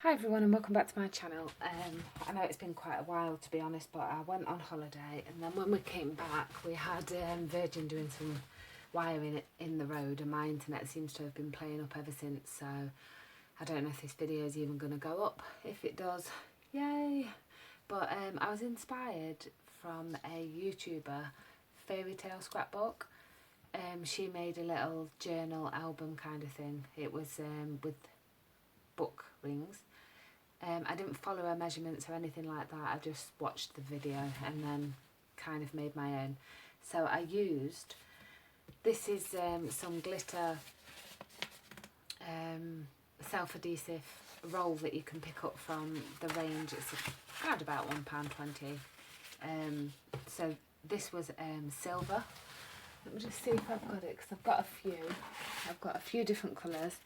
Hi everyone and welcome back to my channel. I know it's been quite a while to be honest, but I went on holiday and then when we came back we had Virgin doing some wiring in the road and my internet seems to have been playing up ever since, so I don't know if this video is even going to go up. If it does, yay! But I was inspired from a YouTuber, Fairy Tale Scrapbook. She made a little journal album kind of thing. It was with book rings. I didn't follow her measurements or anything like that. I just watched the video and then kind of made my own. So I used, this is some glitter self-adhesive roll that you can pick up from the range. It's around about £1.20. So this was silver. Let me just see if I've got it, because I've got a few. I've got a few different colours.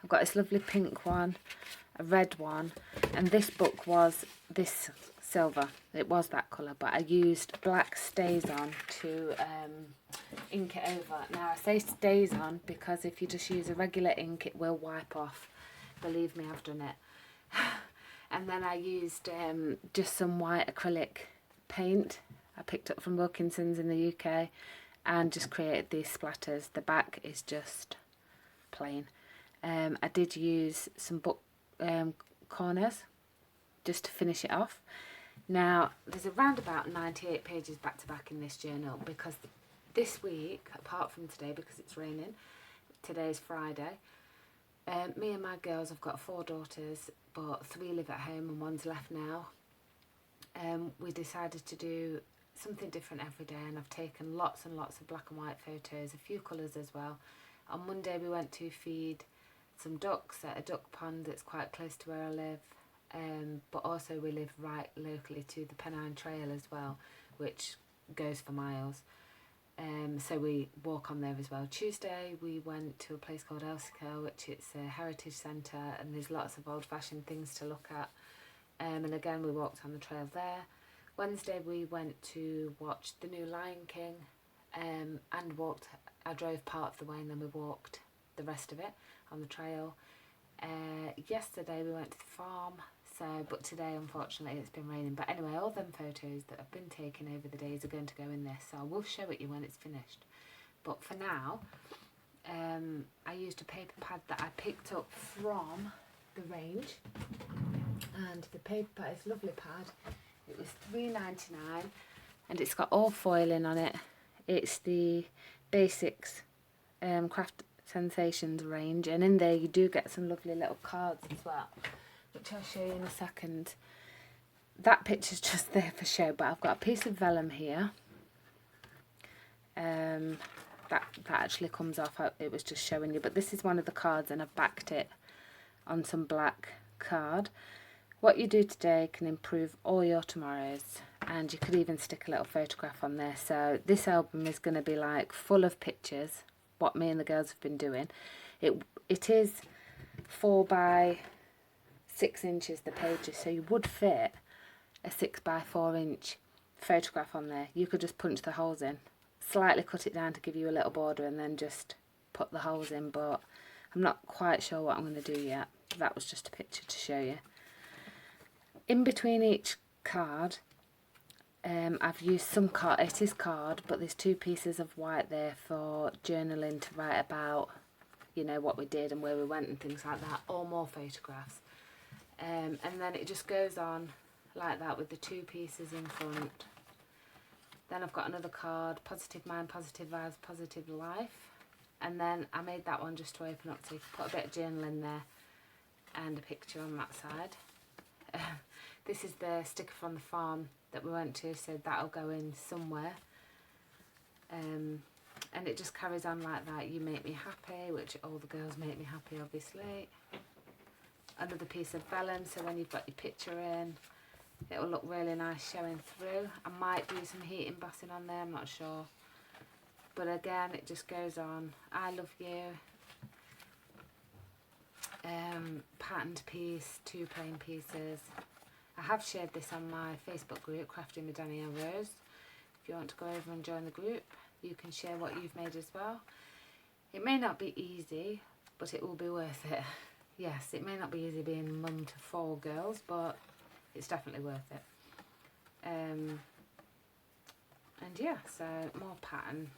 I've got this lovely pink one, a red one, and this book was this silver. It was that colour, but I used black stays on to ink it over. Now I say stays on because if you just use a regular ink it will wipe off. Believe me, I've done it. And then I used just some white acrylic paint I picked up from Wilkinson's in the UK and just created these splatters. The back is just plain. I did use some book corners just to finish it off. Now there's around about 98 pages back to back in this journal because this week, apart from today because it's raining, today's Friday, me and my girls, have got 4 daughters but 3 live at home and 1's left now. We decided to do something different every day and I've taken lots and lots of black and white photos, a few colours as well. On Monday we went to feed some ducks at a duck pond that's quite close to where I live, but also we live right locally to the Pennine Trail as well, which goes for miles, so we walk on there as well. Tuesday we went to a place called Elsico, which it's a heritage centre and there's lots of old-fashioned things to look at, and again we walked on the trail there. Wednesday we went to watch the new Lion King and walked. I drove part of the way and then we walked the rest of it on the trail. Yesterday we went to the farm, but today unfortunately it's been raining. But anyway, all them photos that have been taken over the days are going to go in this, so I will show it you when it's finished. But for now, I used a paper pad that I picked up from the range, and the paper pad is a lovely pad. It was $3.99 and it's got all foiling on it. It's the Basics Craft Sensations range, and in there you do get some lovely little cards as well, which I'll show you in a second. That picture's just there for show, but I've got a piece of vellum here. That actually comes off. It was just showing you, but this is one of the cards and I've backed it on some black card. What you do today can improve all your tomorrows, and you could even stick a little photograph on there. So this album is going to be like full of pictures, what me and the girls have been doing. It is 4 by 6 inches the pages, so you would fit a 6 by 4 inch photograph on there. You could just punch the holes in, slightly cut it down to give you a little border and then just put the holes in, but I'm not quite sure what I'm going to do yet. That was just a picture to show you. In between each card, I've used some card. It is card, but there's 2 pieces of white there for journaling to write about, you know, what we did and where we went and things like that, or more photographs. And then it just goes on like that with the 2 pieces in front. Then I've got another card, positive mind, positive vibes, positive life. And then I made that one just to open up so you can put a bit of journal in there and a picture on that side. This is the sticker from the farm that we went to, so that'll go in somewhere. And it just carries on like that. You make me happy, which all the girls make me happy obviously. Another piece of vellum, so when you've got your picture in, it will look really nice showing through. I might do some heat embossing on there, I'm not sure. But again, it just goes on. I love you. Patterned piece, 2 plain pieces. I have shared this on my Facebook group, Crafting with Danielle Rose. If you want to go over and join the group, you can share what you've made as well. It may not be easy, but it will be worth it. yes, it may not be easy being mum to 4 girls, but it's definitely worth it. And yeah, so more pattern.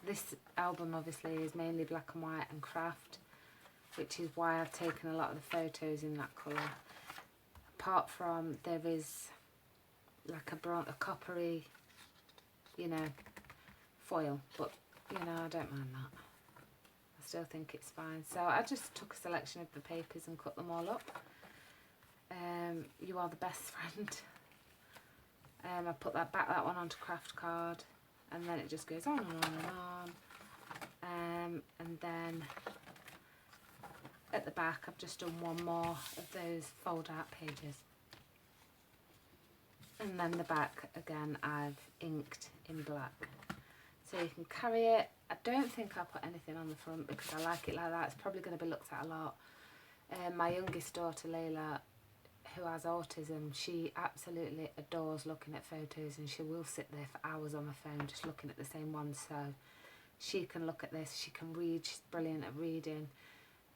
This album obviously is mainly black and white and craft, which is why I've taken a lot of the photos in that colour. Apart from there is like a coppery, you know, foil, but you know, I don't mind that. I still think it's fine. So I just took a selection of the papers and cut them all up. You Are the Best Friend. I put that one onto craft card, and then it just goes on and on and on. And then at the back I've just done one more of those fold out pages. And then the back again I've inked in black. So you can carry it. I don't think I'll put anything on the front because I like it like that. It's probably going to be looked at a lot. My youngest daughter Layla, who has autism, she absolutely adores looking at photos, and she will sit there for hours on the phone just looking at the same one. So she can look at this, she can read, she's brilliant at reading.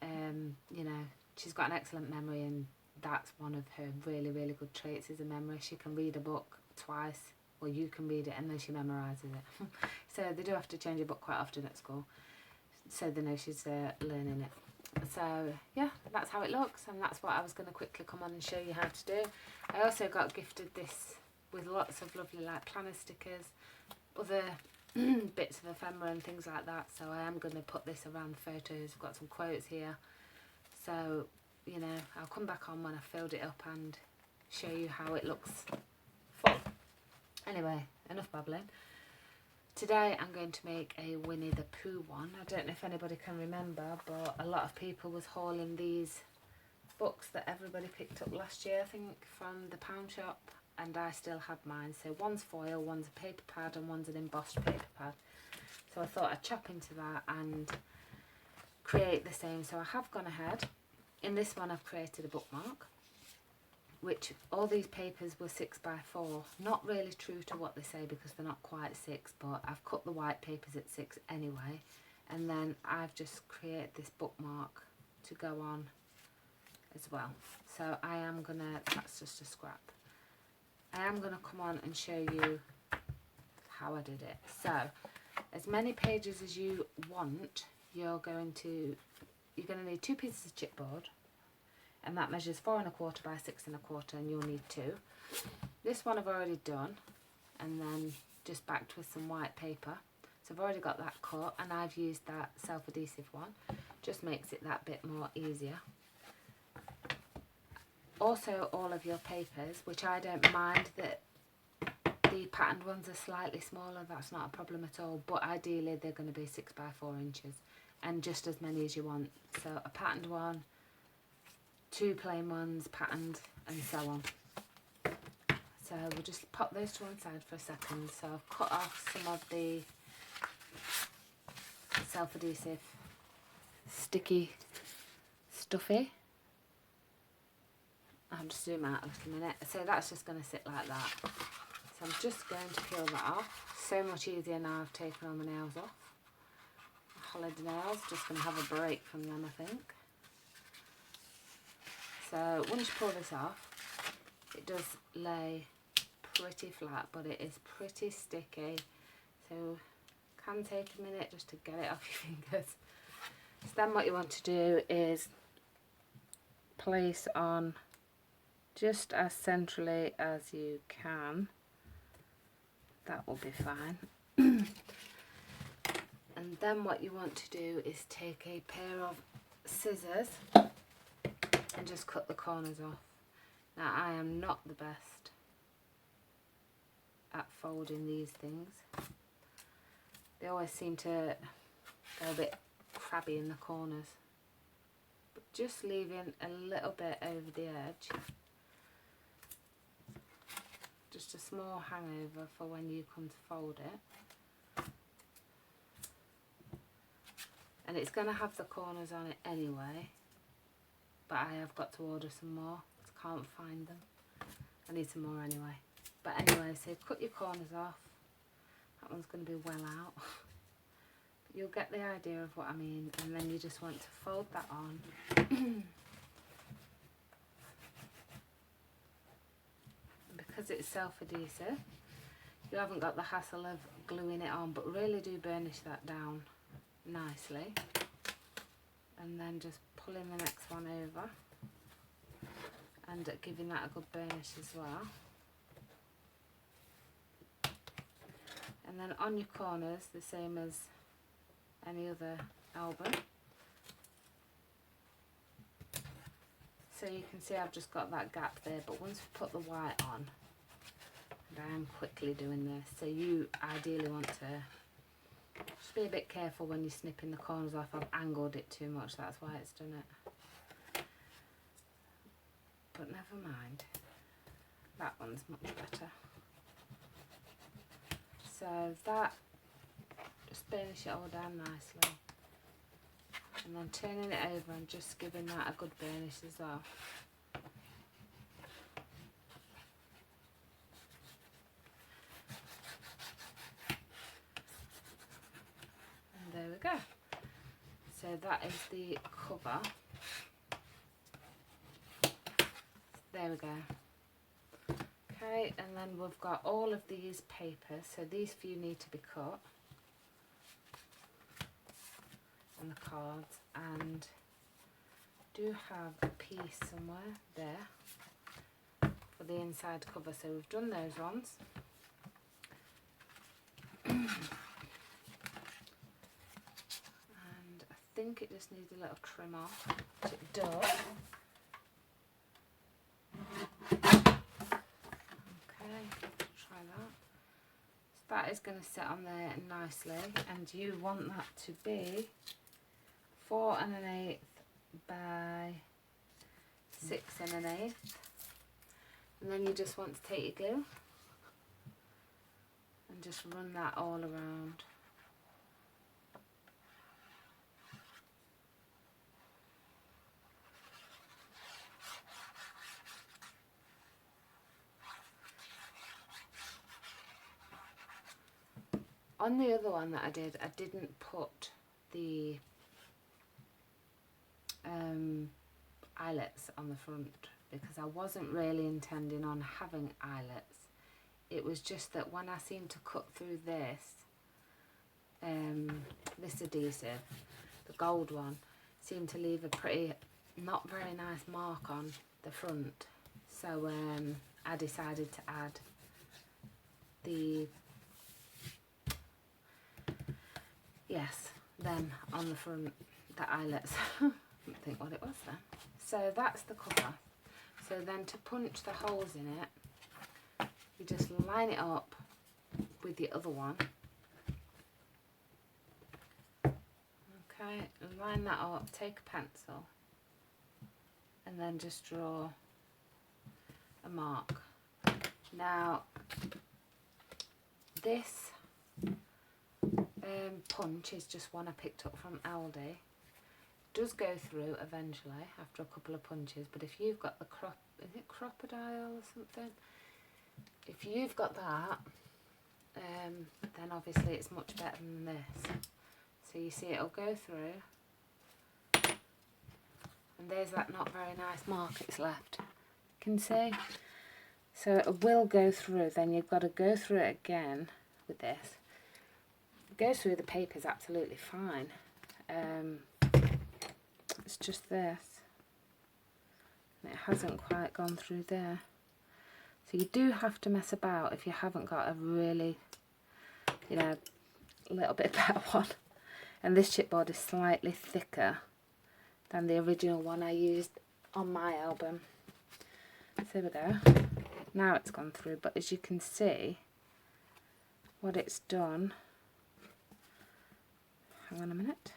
You know, she's got an excellent memory, and that's one of her really, really good traits is a memory. She can read a book twice, or you can read it and then she memorises it. So they do have to change a book quite often at school, so they know she's learning it. So yeah, that's how it looks, and that's what I was going to quickly come on and show you how to do. I also got gifted this with lots of lovely like planner stickers, other bits of ephemera and things like that, so I am going to put this around the photos. I've got some quotes here, so you know, I'll come back on when I filled it up and show you how it looks full. Anyway, enough babbling. Today I'm going to make a Winnie the Pooh one. I don't know if anybody can remember, but a lot of people was hauling these books that everybody picked up last year, I think, from the pound shop, and I still have mine. So one's foil, one's a paper pad, and one's an embossed paper pad. So I thought I'd chop into that and create the same. So I have gone ahead. In this one I've created a bookmark, which all these papers were 6x4. Not really true to what they say because they're not quite 6, but I've cut the white papers at 6 anyway. And then I've just created this bookmark to go on as well. So I am gonna, that's just a scrap. I am gonna come on and show you how I did it. So as many pages as you want, you're gonna need 2 pieces of chipboard, and that measures 4 1/4 by 6 1/4, and you'll need 2. This one I've already done, and then just backed with some white paper. So I've already got that cut, and I've used that self-adhesive one. Just makes it that bit more easier. Also, all of your papers, which I don't mind that the patterned ones are slightly smaller, that's not a problem at all, but ideally they're going to be 6x4 inches, and just as many as you want. So a patterned one, 2 plain ones, patterned, and so on. So we'll just pop those to one side for a second. So I've cut off some of the self-adhesive sticky stuffy. I'll just zoom out a little minute. So that's just going to sit like that. So I'm just going to peel that off. So much easier now I've taken all my nails off. Holiday nails, just going to have a break from them, I think. So once you pull this off, it does lay pretty flat, but it is pretty sticky. So can take a minute just to get it off your fingers. So then what you want to do is place on just as centrally as you can. That will be fine. And then what you want to do is take a pair of scissors and just cut the corners off. Now I am not the best at folding these things. They always seem to go a bit crabby in the corners. But just leaving a little bit over the edge. Just a small hangover for when you come to fold it. And it's going to have the corners on it anyway. But I have got to order some more. I can't find them. I need some more anyway. But anyway, so cut your corners off. That one's going to be well out. But you'll get the idea of what I mean. And then you just want to fold that on. because it's self-adhesive, you haven't got the hassle of gluing it on, but really do burnish that down nicely. And then just pulling the next one over and giving that a good burnish as well. And then on your corners, the same as any other album. So you can see I've just got that gap there, but once we put the white on, and I am quickly doing this, so you ideally want to just be a bit careful when you're snipping the corners off. I've angled it too much, that's why it's done it. But never mind, that one's much better. So that, just burnish it all down nicely. And then turning it over and just giving that a good burnish as well. And there we go. So that is the cover. There we go. Okay, and then we've got all of these papers. So these few need to be cut. And the cards, and do have a piece somewhere there for the inside cover, so we've done those ones. And I think it just needs a little trim off, which it does. Okay, try that. So that is going to sit on there nicely, and you want that to be 4 1/8 by 6 1/8, and then you just want to take your glue and just run that all around. On the other one that I didn't put the eyelets on the front because I wasn't really intending on having eyelets. It was just that when I seemed to cut through this adhesive, the gold one, seemed to leave a pretty not very nice mark on the front. So I decided to add them on the front, the eyelets. I don't think what it was then. So that's the cover. So then to punch the holes in it, you just line it up with the other one. Okay, line that up, take a pencil, and then just draw a mark. Now, this punch is just one I picked up from Aldi. Does go through eventually after a couple of punches, but if you've got the crocodile or something, if you've got that, then obviously it's much better than this. So you see it'll go through, and there's that not very nice mark it's left, you can see. So it will go through, then you've got to go through it again with this. It goes through the papers absolutely fine. It's just this, and it hasn't quite gone through there. So you do have to mess about if you haven't got a really, a little bit better one. And this chipboard is slightly thicker than the original one I used on my album. So there we go. Now it's gone through, but as you can see, what it's done, hang on a minute.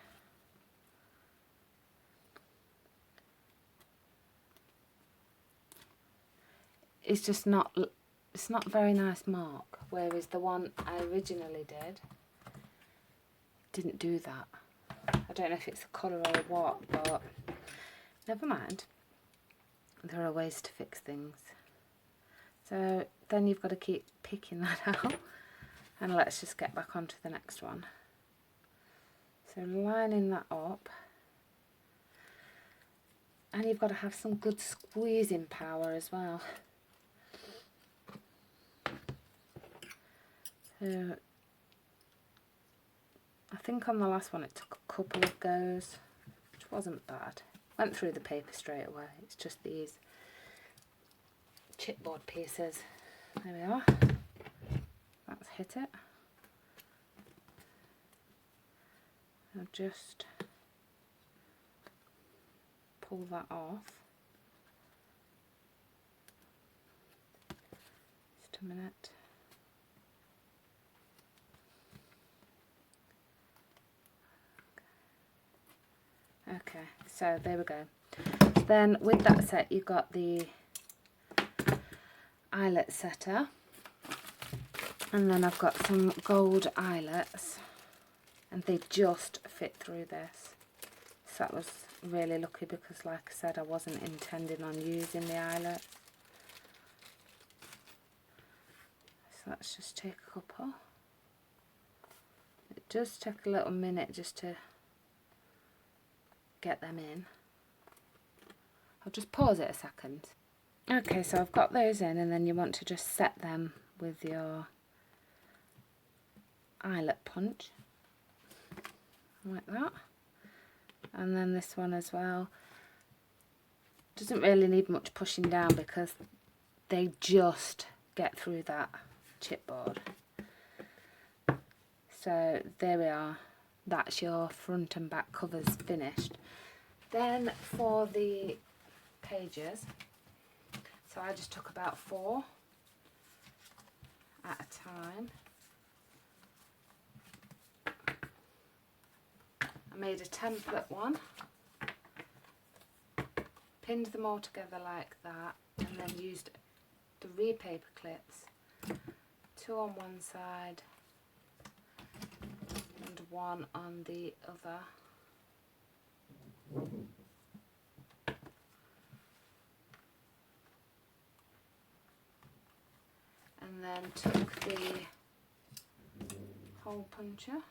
It's just not, it's not a very nice mark, whereas the one I originally didn't do that. I don't know if it's the colour or what, but never mind. There are ways to fix things. So then you've got to keep picking that out, and let's just get back onto the next one. So lining that up, and you've got to have some good squeezing power as well. So I think on the last one it took a couple of goes, which wasn't bad. Went through the paper straight away. It's just these chipboard pieces. There we are. That's hit it. I'll just pull that off. Just a minute. Okay, so there we go. So then with that set you've got the eyelet setter, and then I've got some gold eyelets, and they just fit through this. So that was really lucky because, like I said, I wasn't intending on using the eyelet. So let's just take a couple. It does take a little minute just to get them in. I'll just pause it a second. Okay, so I've got those in, and then you want to just set them with your eyelet punch like that, and then this one as well. Doesn't really need much pushing down because they just get through that chipboard. So there we are, that's your front and back covers finished. Then for the pages, so I just took about 4 at a time. I made a template one, pinned them all together like that, and then used the rear paper clips, 2 on one side and 1 on the other. And then took the hole puncher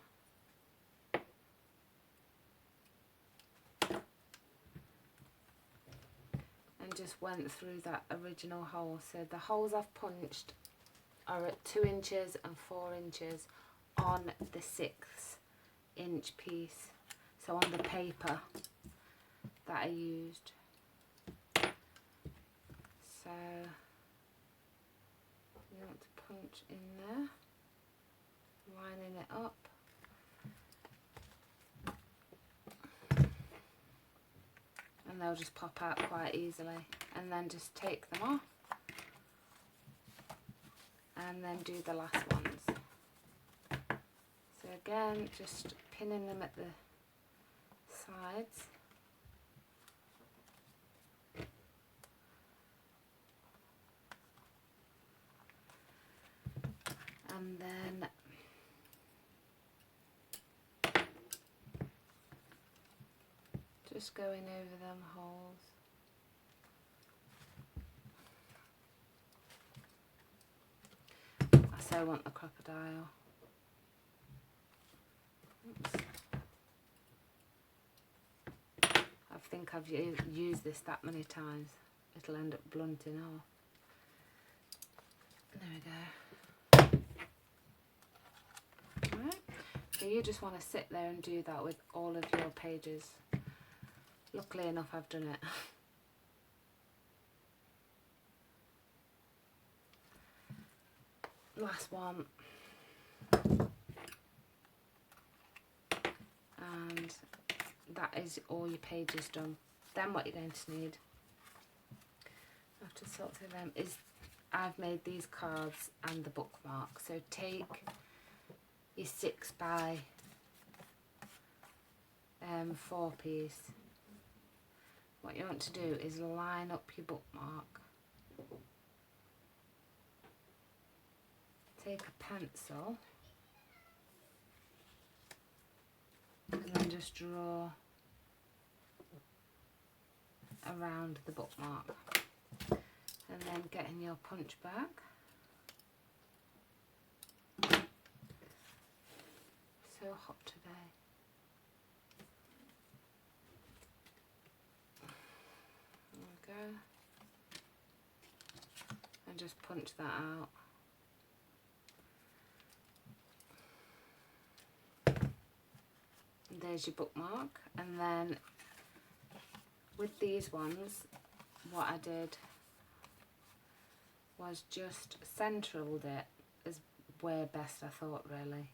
and just went through that original hole. So the holes I've punched are at 2 inches and 4 inches on the 6-inch piece, so on the paper that I used. So you want to punch in there, lining it up. And they'll just pop out quite easily, and then just take them off and then do the last ones. So again, just pinning them at the sides. And then just going over them holes. I so want the crocodile. Oops. I think I've used this that many times, it'll end up blunting off. There we go. Right. So you just want to sit there and do that with all of your pages. Luckily enough, I've done it. Last one. And that is all your pages done. Then what you're going to need, after sort through them, is I've made these cards and the bookmark. So take your 6 by 4 piece. What you want to do is line up your bookmark. Take a pencil and then just draw around the bookmark, and then get in your punch bag. So hot today. There we go. And just punch that out. there's your bookmark. And then with these ones, what I did was just centraled it as where best I thought, really.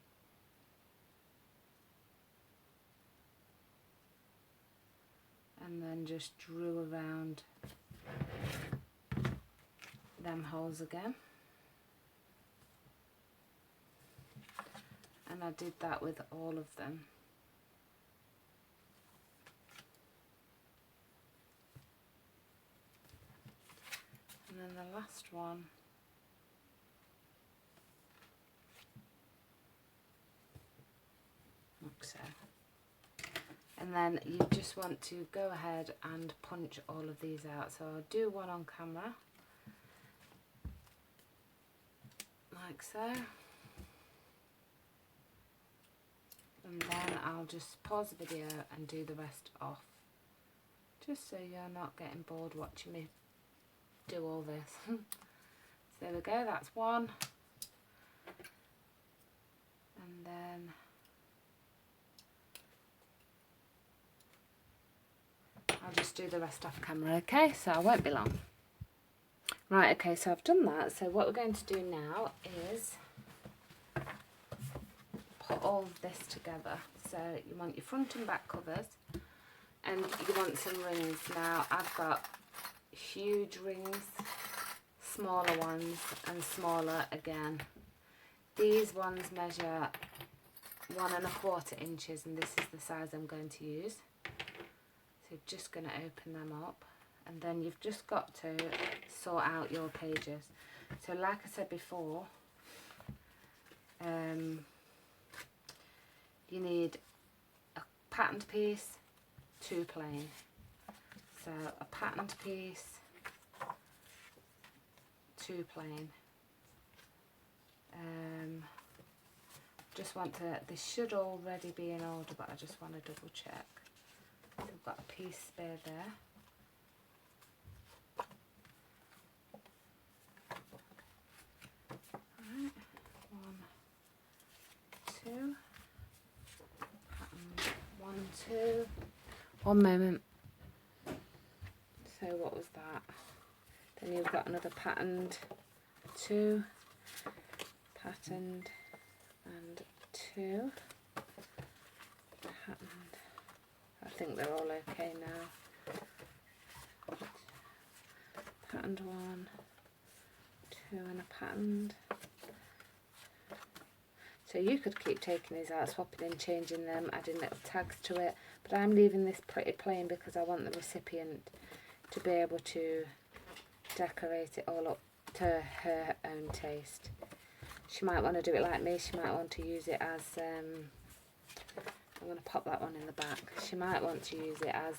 And then just drew around them holes again. And I did that with all of them. And then the last one, like so. And then you just want to go ahead and punch all of these out. So I'll do one on camera, like so. And then I'll just pause the video and do the rest off, just so you're not getting bored watching me do all this. So there we go, that's one. And then I'll just do the rest off camera, okay? So I won't be long. Right, okay, so I've done that. So what we're going to do now is put all of this together. So you want your front and back covers, and you want some rings. Now I've got huge rings, smaller ones, and smaller again. These ones measure 1 1/4 inches, and this is the size I'm going to use. So you're just going to open them up, and then you've just got to sort out your pages. So like I said before, you need a patterned piece, 2 plain. So a patterned piece, 2 plain. Just want to, this should already be in order, but I just want to double check. So I've got a piece spare there. Alright, 1, 2. Pattern 1, 2. One moment. So what was that? Then you've got another patterned 2, patterned and 2, patterned. I think they're all okay now. Patterned 1, 2 and a patterned. So you could keep taking these out, swapping in, changing them, adding little tags to it, but I'm leaving this pretty plain because I want the recipient to be able to decorate it all up to her own taste. She might want to do it like me. She might want to use it as I'm going to pop that one in the back. She might want to use it as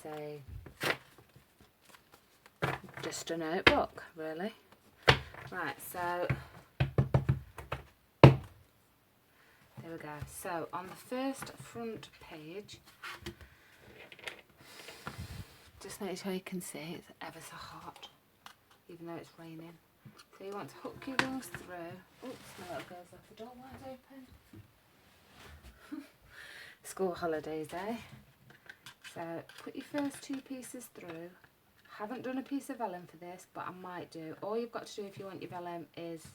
just a notebook, really. Right, so there we go. So on the first front page, just make sure you can see it's ever so hot, even though it's raining. So you want to hook your rings through. Oops, my little girl's left the door wide open. School holidays, eh? So put your first 2 pieces through. Haven't done a piece of vellum for this, but I might do. All you've got to do if you want your vellum is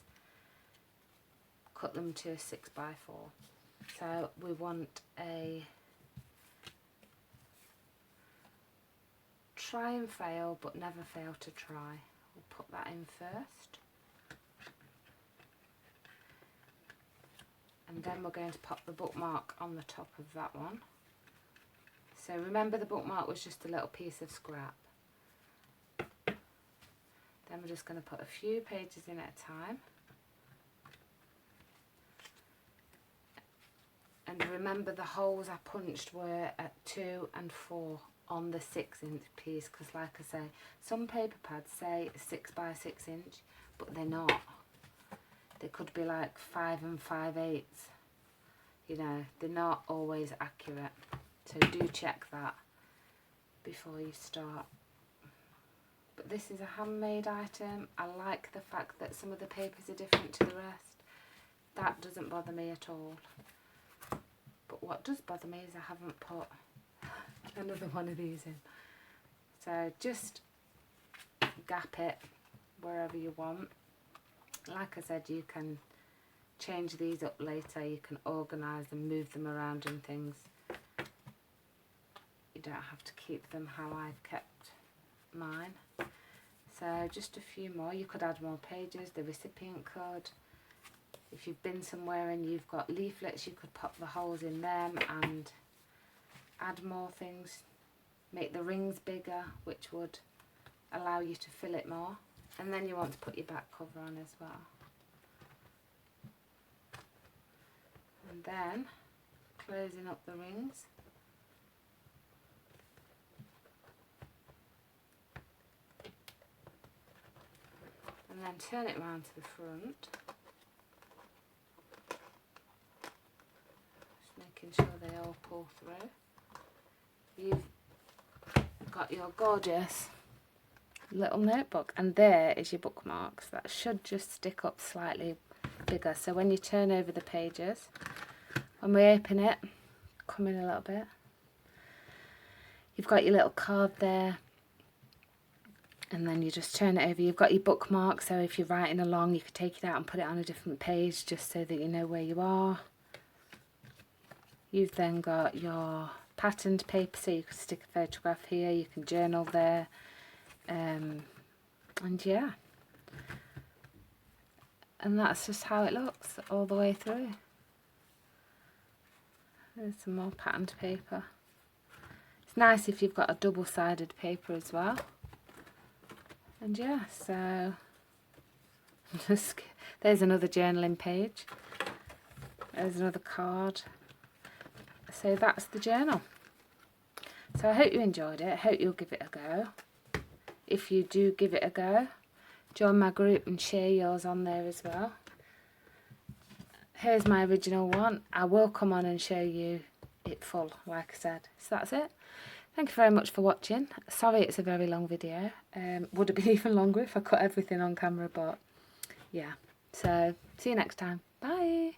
cut them to 6x4. So we want a try and fail, but never fail to try. We'll put that in first. And then we're going to pop the bookmark on the top of that one. So remember, the bookmark was just a little piece of scrap. Then we're just going to put a few pages in at a time. And remember, the holes I punched were at 2 and 4 on the 6-inch piece, because like I say, some paper pads say 6x6 inch, but they're not. They could be like 5 5/8. You know, they're not always accurate. So do check that before you start. But this is a handmade item. I like the fact that some of the papers are different to the rest. That doesn't bother me at all. But what does bother me is I haven't put another one of these in. So just gap it wherever you want. Like I said, you can change these up later. You can organise and move them around and things. You don't have to keep them how I've kept mine. So just a few more. You could add more pages, the recipient could. If you've been somewhere and you've got leaflets, you could pop the holes in them and add more things. Make the rings bigger, which would allow you to fill it more. And then you want to put your back cover on as well. And then closing up the rings. And then turn it round to the front. Just making sure they all pull through. You've got your gorgeous little notebook, and there is your bookmarks. That should just stick up slightly bigger, so when you turn over the pages, when we open it, come in a little bit, you've got your little card there, and then you just turn it over. You've got your bookmark, so if you're writing along, you could take it out and put it on a different page just so that you know where you are. You've then got your patterned paper, so you could stick a photograph here, you can journal there, and yeah, and that's just how it looks all the way through. There's some more patterned paper. It's nice if you've got a double-sided paper as well. And yeah, so just there's another journaling page. There's another card. So that's the journal. So I hope you enjoyed it. I hope you'll give it a go. If you do give it a go, join my group and share yours on there as well. Here's my original one. I will come on and show you it full, like I said. So that's it. Thank you very much for watching. Sorry it's a very long video. Would have been even longer if I cut everything on camera, but yeah. So see you next time. Bye.